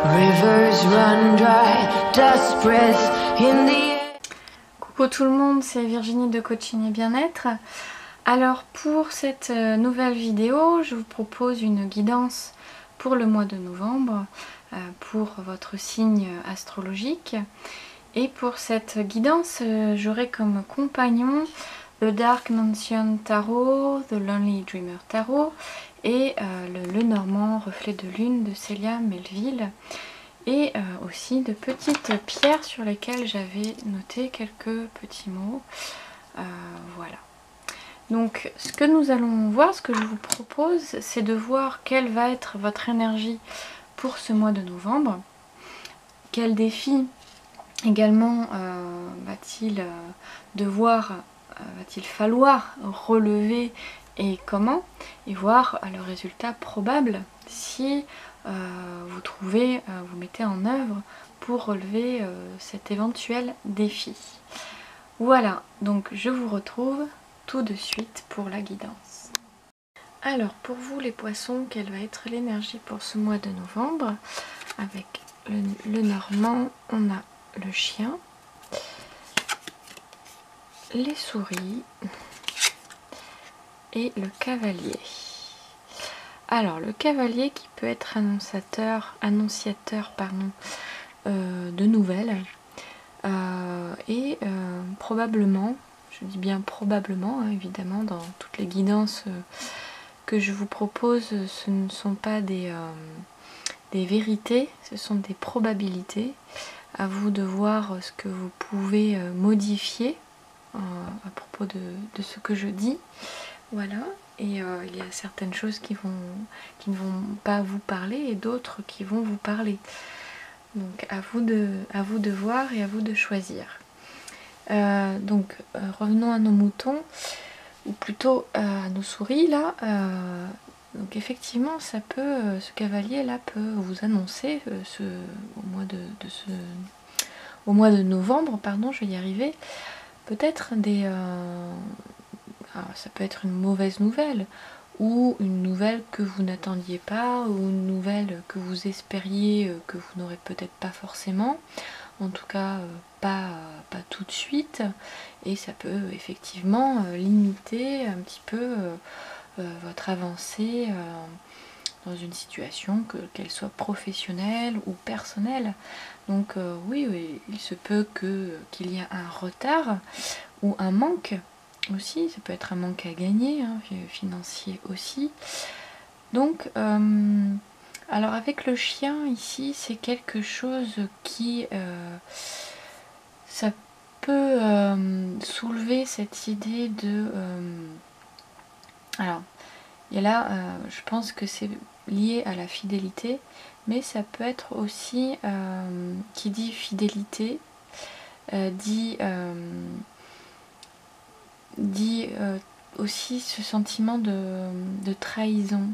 Rivers run dry, dust spreads in the air. Coucou tout le monde, c'est Virginie de Coaching et Bien-être. Alors pour cette nouvelle vidéo, je vous propose une guidance pour le mois de novembre, pour votre signe astrologique. Et pour cette guidance, j'aurai comme compagnon le Dark Mansion Tarot, The Lonely Dreamer Tarot et le Lenormand Reflet de Lune de Célia Melville. Et aussi de petites pierres sur lesquelles j'avais noté quelques petits mots. Voilà. Donc ce que nous allons voir, ce que je vous propose, c'est de voir quelle va être votre énergie pour ce mois de novembre. Quel défi également va-t-il falloir relever et comment, et voir le résultat probable si vous mettez en œuvre pour relever cet éventuel défi. Voilà, donc je vous retrouve tout de suite pour la guidance. Alors pour vous les poissons, quelle va être l'énergie pour ce mois de novembre? Avec le Normand, on a le chien, les souris et le cavalier. Alors le cavalier qui peut être annonciateur de nouvelles et probablement, je dis bien probablement, hein, évidemment dans toutes les guidances que je vous propose, ce ne sont pas des vérités, ce sont des probabilités. À vous de voir ce que vous pouvez modifier à propos de ce que je dis. Voilà, et il y a certaines choses qui ne vont pas vous parler et d'autres qui vont vous parler. Donc à vous de voir et à vous de choisir. Revenons à nos moutons, ou plutôt à nos souris là. Donc effectivement, ce cavalier là peut vous annoncer au mois de novembre, pardon, je vais y arriver, peut-être ça peut être une mauvaise nouvelle, ou une nouvelle que vous n'attendiez pas, ou une nouvelle que vous espériez que vous n'aurez peut-être pas forcément, en tout cas pas tout de suite, et ça peut effectivement limiter un petit peu votre avancée dans une situation, qu'elle soit professionnelle ou personnelle. Donc oui, il se peut qu'il y ait un retard ou un manque aussi, ça peut être un manque à gagner, hein, financier aussi. Donc alors avec le chien ici, c'est quelque chose qui ça peut soulever cette idée de alors il y a là je pense que c'est lié à la fidélité, mais ça peut être aussi qui dit fidélité dit aussi ce sentiment de trahison.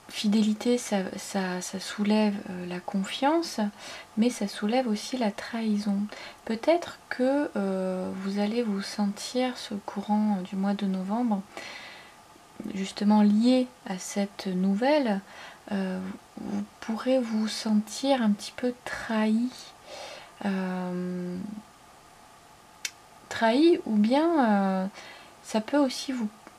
Fidélité, ça soulève la confiance, mais ça soulève aussi la trahison. Peut-être que vous allez vous sentir, ce courant du mois de novembre, justement lié à cette nouvelle, vous pourrez vous sentir un petit peu trahi. Ou bien ça peut aussi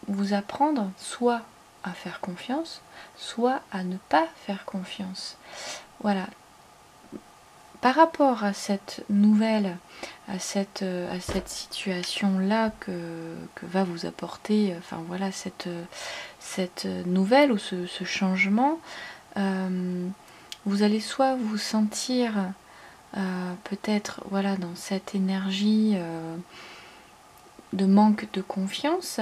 vous apprendre soit à faire confiance, soit à ne pas faire confiance. Voilà. Par rapport à cette nouvelle, à cette situation-là que va vous apporter, enfin voilà, cette nouvelle ou ce changement, vous allez soit vous sentir peut-être voilà dans cette énergie de manque de confiance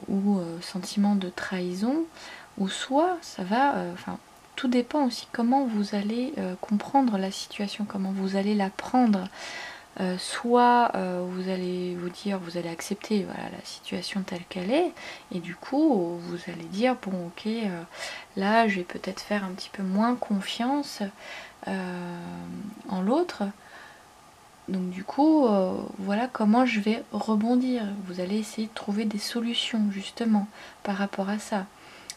ou sentiment de trahison, ou soit ça va, tout dépend aussi comment vous allez comprendre la situation, comment vous allez la prendre. Soit vous allez vous dire, vous allez accepter voilà, la situation telle qu'elle est, et du coup vous allez dire bon ok, là je vais peut-être faire un petit peu moins confiance en l'autre, donc du coup voilà comment je vais rebondir. Vous allez essayer de trouver des solutions justement par rapport à ça.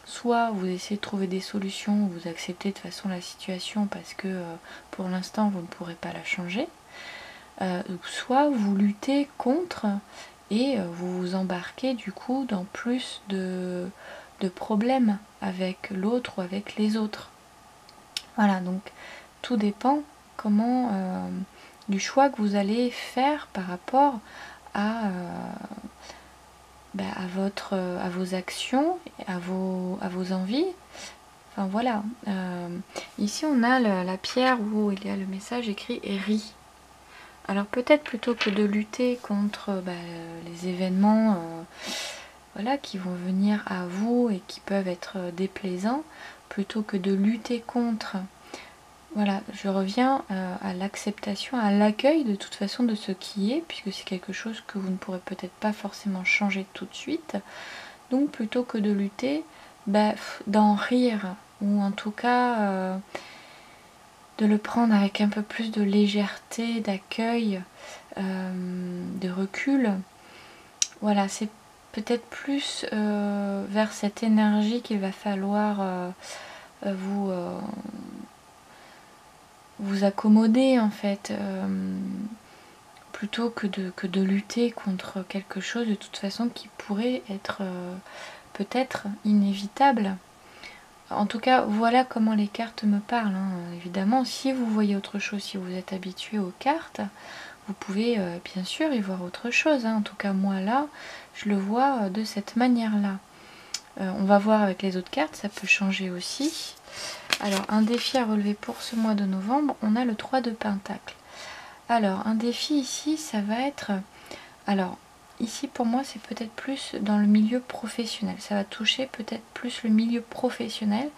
soit vous essayez de trouver des solutions, vous acceptez de façon la situation parce que pour l'instant vous ne pourrez pas la changer, soit vous luttez contre et vous vous embarquez du coup dans plus de problèmes avec l'autre ou avec les autres. Voilà, donc tout dépend comment du choix que vous allez faire par rapport à vos actions, à vos envies. Enfin voilà. Ici on a la pierre où il y a le message écrit ris. Alors peut-être plutôt que de lutter contre les événements voilà, qui vont venir à vous et qui peuvent être déplaisants, plutôt que de lutter contre, voilà, je reviens à l'acceptation, à l'accueil de toute façon de ce qui est, puisque c'est quelque chose que vous ne pourrez peut-être pas forcément changer tout de suite. Donc plutôt que de lutter, d'en rire, ou en tout cas de le prendre avec un peu plus de légèreté, d'accueil, de recul. Voilà, c'est peut-être plus vers cette énergie qu'il va falloir vous accommoder en fait, plutôt que de lutter contre quelque chose de toute façon qui pourrait être peut-être inévitable. En tout cas, voilà comment les cartes me parlent, hein. Évidemment, si vous voyez autre chose, si vous êtes habitué aux cartes, vous pouvez bien sûr y voir autre chose, hein. En tout cas, moi là, je le vois de cette manière-là. On va voir avec les autres cartes, ça peut changer aussi. Alors, un défi à relever pour ce mois de novembre, on a le 3 de Pentacle. Alors, un défi ici, ça va être... Alors, ici pour moi, c'est peut-être plus dans le milieu professionnel. Ça va toucher peut-être plus le milieu professionnel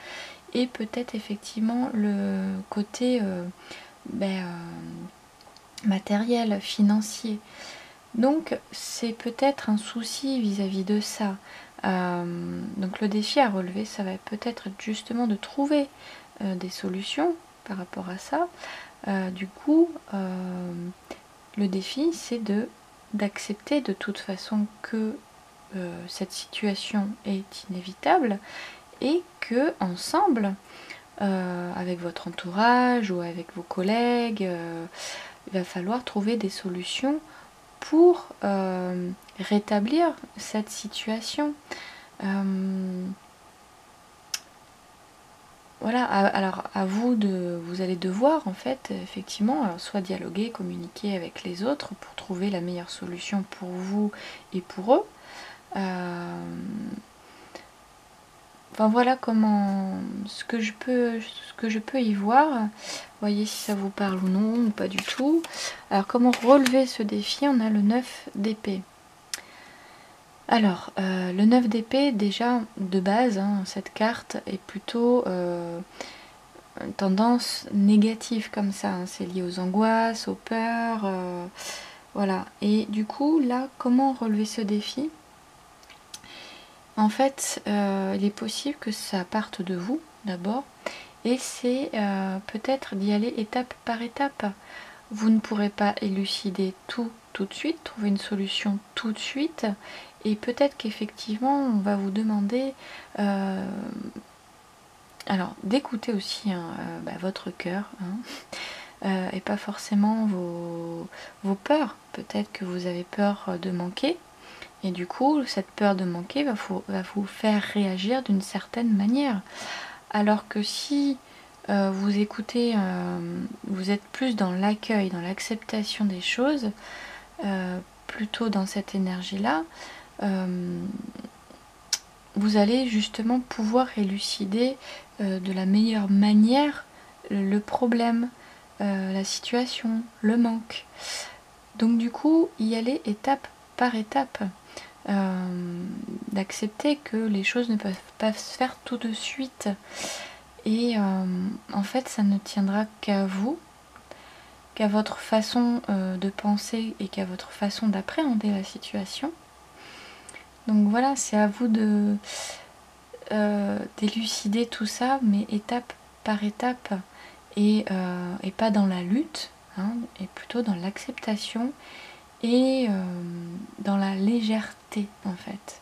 et peut-être effectivement le côté matériel, financier. Donc, c'est peut-être un souci vis-à-vis de ça. Donc le défi à relever, ça va peut-être justement de trouver des solutions par rapport à ça. Du coup, le défi, c'est d'accepter de toute façon que cette situation est inévitable et que ensemble, avec votre entourage ou avec vos collègues, il va falloir trouver des solutions pour rétablir cette situation. Voilà, alors à vous vous allez devoir en fait effectivement soit dialoguer, communiquer avec les autres pour trouver la meilleure solution pour vous et pour eux. Enfin voilà ce que je peux y voir. Voyez si ça vous parle ou non, ou pas du tout. Alors comment relever ce défi? On a le 9 d'épée. Alors, le 9 d'épée, déjà de base, hein, cette carte est plutôt tendance négative comme ça. Hein. C'est lié aux angoisses, aux peurs. Voilà. Et du coup, là, comment relever ce défi? En fait, il est possible que ça parte de vous d'abord. Et c'est peut-être d'y aller étape par étape. Vous ne pourrez pas élucider tout de suite, trouver une solution tout de suite. Et peut-être qu'effectivement, on va vous demander alors d'écouter aussi hein, votre cœur hein, et pas forcément vos peurs. Peut-être que vous avez peur de manquer. Et du coup, cette peur de manquer va vous faire réagir d'une certaine manière. Alors que si vous écoutez, vous êtes plus dans l'accueil, dans l'acceptation des choses, plutôt dans cette énergie-là, vous allez justement pouvoir élucider de la meilleure manière le problème, la situation, le manque. Donc du coup, y aller étape par étape. D'accepter que les choses ne peuvent pas se faire tout de suite. Et en fait, ça ne tiendra qu'à vous, qu'à votre façon de penser et qu'à votre façon d'appréhender la situation. Donc voilà, c'est à vous d'élucider tout ça, mais étape par étape, et pas dans la lutte, hein, et plutôt dans l'acceptation et dans la légèreté en fait.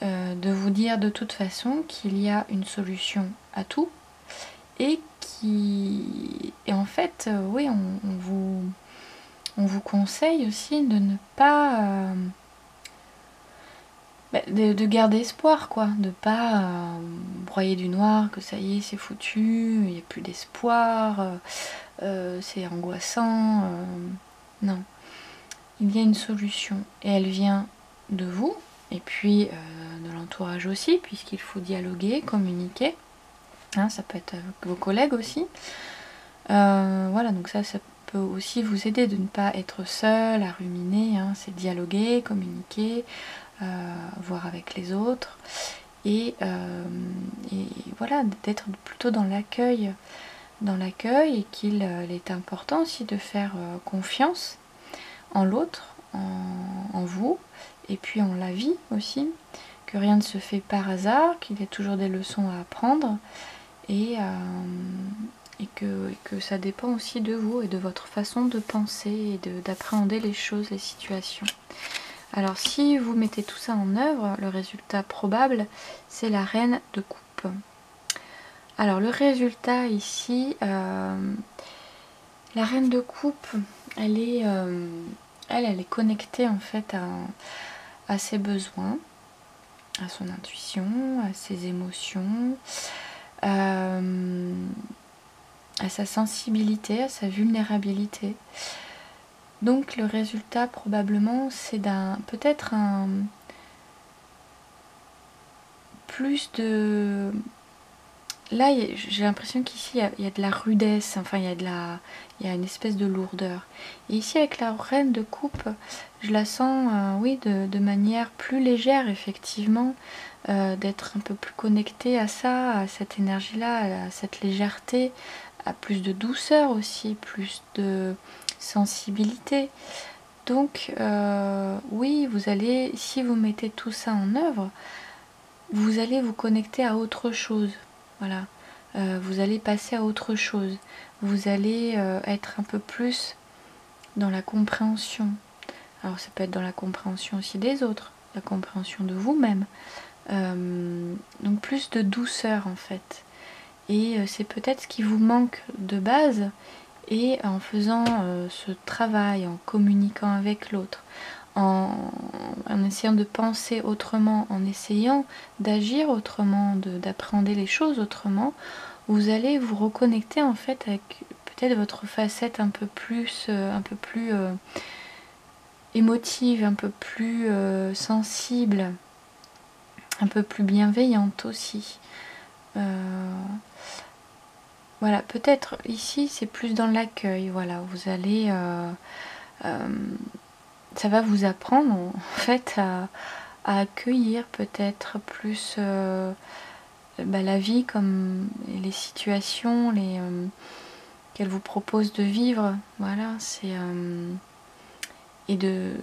de vous dire de toute façon qu'il y a une solution à tout et en fait, oui, on vous conseille aussi de ne pas de garder espoir, quoi, de pas broyer du noir, que ça y est, c'est foutu, il n'y a plus d'espoir, c'est angoissant. Non, il y a une solution et elle vient de vous et puis de l'entourage aussi, puisqu'il faut dialoguer, communiquer. Hein, ça peut être avec vos collègues aussi. Voilà, donc ça peut aussi vous aider de ne pas être seul à ruminer. Hein, c'est dialoguer, communiquer, voir avec les autres et voilà, d'être plutôt dans l'accueil et qu'il est important aussi de faire confiance en l'autre, en vous et puis en la vie aussi, que rien ne se fait par hasard, qu'il y a toujours des leçons à apprendre et que ça dépend aussi de vous et de votre façon de penser et d'appréhender les choses, les situations. Alors si vous mettez tout ça en œuvre, le résultat probable, c'est la reine de coupe. Alors le résultat ici, la reine de coupe, elle est connectée en fait à ses besoins, à son intuition, à ses émotions, à sa sensibilité, à sa vulnérabilité. Donc le résultat probablement c'est peut-être un plus de... Là j'ai l'impression qu'ici il y a de la rudesse, enfin il y a une espèce de lourdeur. Et ici avec la reine de coupe, je la sens oui de manière plus légère effectivement, d'être un peu plus connectée à ça, à cette énergie-là, à cette légèreté, à plus de douceur aussi, plus de sensibilité. Donc oui, vous allez, si vous mettez tout ça en œuvre, vous allez vous connecter à autre chose. Voilà, vous allez passer à autre chose. Vous allez être un peu plus dans la compréhension. Alors ça peut être dans la compréhension aussi des autres, la compréhension de vous-même. Donc plus de douceur en fait. Et c'est peut-être ce qui vous manque de base. Et en faisant ce travail, en communiquant avec l'autre, en essayant de penser autrement, en essayant d'agir autrement, d'appréhender les choses autrement, vous allez vous reconnecter en fait avec peut-être votre facette un peu plus émotive, un peu plus sensible, un peu plus bienveillante aussi. Voilà, peut-être ici c'est plus dans l'accueil, voilà, vous allez... ça va vous apprendre en fait à accueillir peut-être plus la vie comme les situations qu'elle vous propose de vivre. Voilà, c'est et de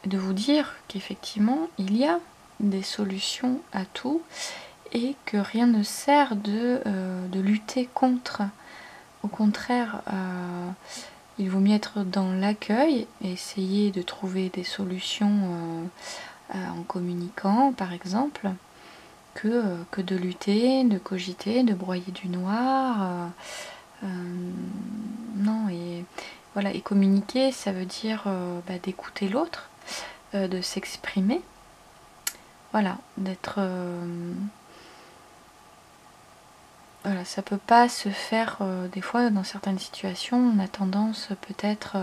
vous dire qu'effectivement il y a des solutions à tout et que rien ne sert de lutter contre. Au contraire, il vaut mieux être dans l'accueil et essayer de trouver des solutions en communiquant, par exemple, que de lutter, de cogiter, de broyer du noir. Non, et voilà, et communiquer, ça veut dire d'écouter l'autre, de s'exprimer. Voilà, d'être... Voilà, ça peut pas se faire des fois dans certaines situations, on a tendance peut-être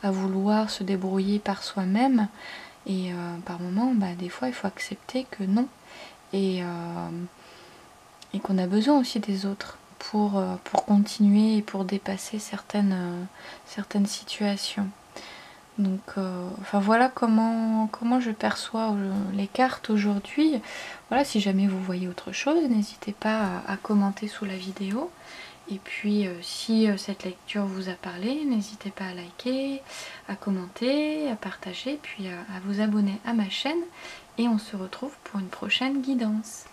à vouloir se débrouiller par soi-même et par moments, des fois il faut accepter que non et qu'on a besoin aussi des autres pour continuer et pour dépasser certaines situations. Donc enfin voilà comment je perçois les cartes aujourd'hui. Voilà, si jamais vous voyez autre chose, n'hésitez pas à commenter sous la vidéo. Et puis si cette lecture vous a parlé, n'hésitez pas à liker, à commenter, à partager, puis à vous abonner à ma chaîne. Et on se retrouve pour une prochaine guidance.